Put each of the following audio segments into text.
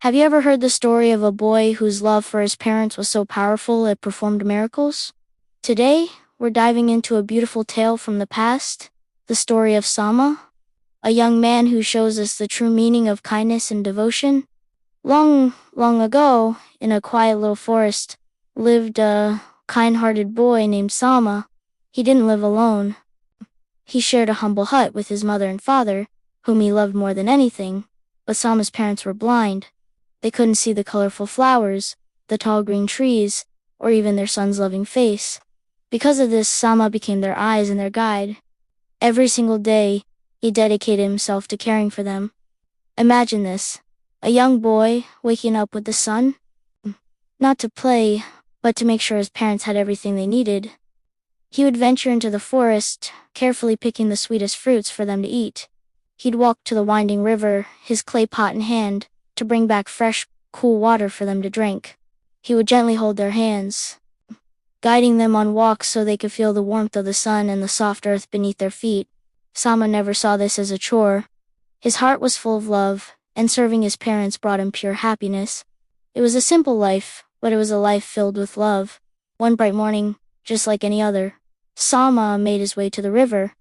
Have you ever heard the story of a boy whose love for his parents was so powerful it performed miracles? Today, we're diving into a beautiful tale from the past, the story of Sama, a young man who shows us the true meaning of kindness and devotion. Long, long ago, in a quiet little forest, lived a kind-hearted boy named Sama. He didn't live alone. He shared a humble hut with his mother and father, whom he loved more than anything. But Sama's parents were blind. They couldn't see the colorful flowers, the tall green trees, or even their son's loving face. Because of this, Sama became their eyes and their guide. Every single day, he dedicated himself to caring for them. Imagine this, a young boy waking up with the sun, not to play, but to make sure his parents had everything they needed. He would venture into the forest, carefully picking the sweetest fruits for them to eat. He'd walk to the winding river, his clay pot in hand, to bring back fresh, cool water for them to drink. He would gently hold their hands, guiding them on walks so they could feel the warmth of the sun and the soft earth beneath their feet. Sama never saw this as a chore. His heart was full of love, and serving his parents brought him pure happiness. It was a simple life, but it was a life filled with love. One bright morning, just like any other, Sama made his way to the river.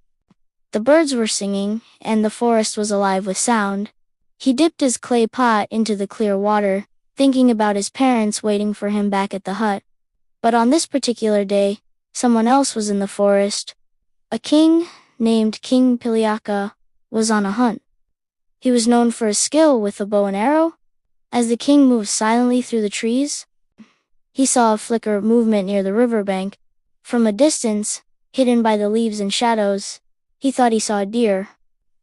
The birds were singing, and the forest was alive with sound. He dipped his clay pot into the clear water, thinking about his parents waiting for him back at the hut. But on this particular day, someone else was in the forest. A king, named King Piliaka, was on a hunt. He was known for his skill with the bow and arrow. As the king moved silently through the trees, he saw a flicker of movement near the riverbank. From a distance, hidden by the leaves and shadows, he thought he saw a deer.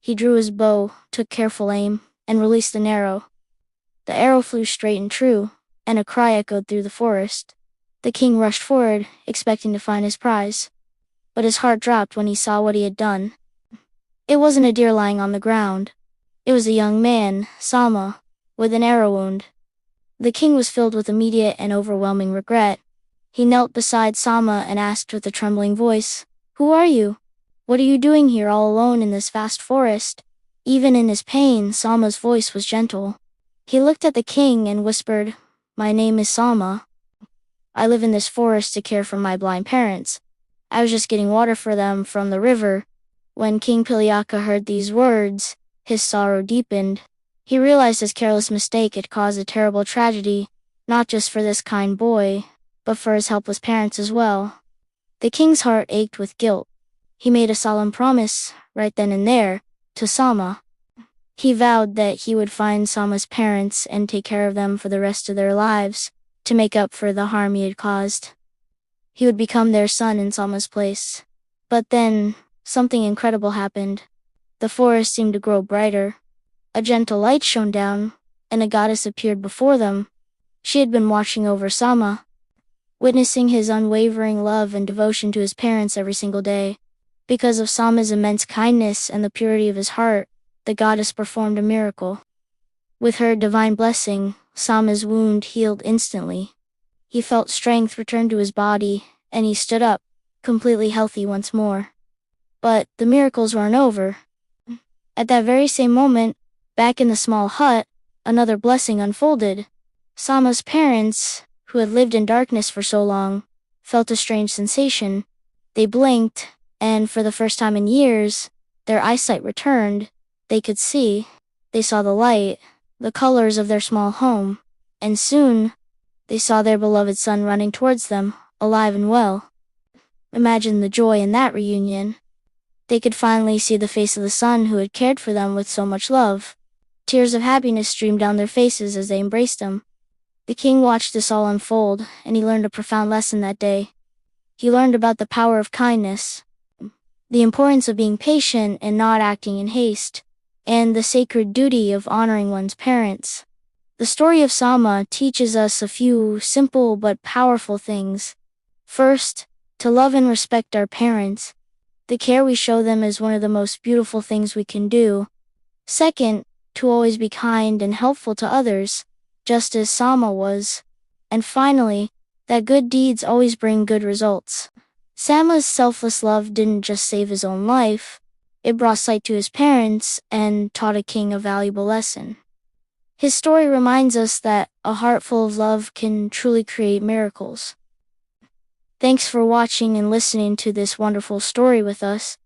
He drew his bow, took careful aim, and released an arrow. The arrow flew straight and true, and a cry echoed through the forest. The king rushed forward, expecting to find his prize. But his heart dropped when he saw what he had done. It wasn't a deer lying on the ground. It was a young man, Sama, with an arrow wound. The king was filled with immediate and overwhelming regret. He knelt beside Sama and asked with a trembling voice, "Who are you? What are you doing here all alone in this vast forest?" Even in his pain, Sama's voice was gentle. He looked at the king and whispered, "My name is Sama. I live in this forest to care for my blind parents. I was just getting water for them from the river." When King Piliaka heard these words, his sorrow deepened. He realized his careless mistake had caused a terrible tragedy, not just for this kind boy, but for his helpless parents as well. The king's heart ached with guilt. He made a solemn promise, right then and there, to Sama. He vowed that he would find Sama's parents and take care of them for the rest of their lives, to make up for the harm he had caused. He would become their son in Sama's place. But then, something incredible happened. The forest seemed to grow brighter. A gentle light shone down, and a goddess appeared before them. She had been watching over Sama, witnessing his unwavering love and devotion to his parents every single day. Because of Sama's immense kindness and the purity of his heart, the goddess performed a miracle. With her divine blessing, Sama's wound healed instantly. He felt strength return to his body, and he stood up, completely healthy once more. But the miracles weren't over. At that very same moment, back in the small hut, another blessing unfolded. Sama's parents, who had lived in darkness for so long, felt a strange sensation. They blinked, and for the first time in years, their eyesight returned. They could see. They saw the light, the colors of their small home, and soon, they saw their beloved son running towards them, alive and well. Imagine the joy in that reunion. They could finally see the face of the son who had cared for them with so much love. Tears of happiness streamed down their faces as they embraced him. The king watched this all unfold, and he learned a profound lesson that day. He learned about the power of kindness, the importance of being patient and not acting in haste, and the sacred duty of honoring one's parents. The story of Sama teaches us a few simple but powerful things. First, to love and respect our parents. The care we show them is one of the most beautiful things we can do. Second, to always be kind and helpful to others, just as Sama was. And finally, that good deeds always bring good results. Sama's selfless love didn't just save his own life, it brought sight to his parents and taught a king a valuable lesson. His story reminds us that a heart full of love can truly create miracles. Thanks for watching and listening to this wonderful story with us.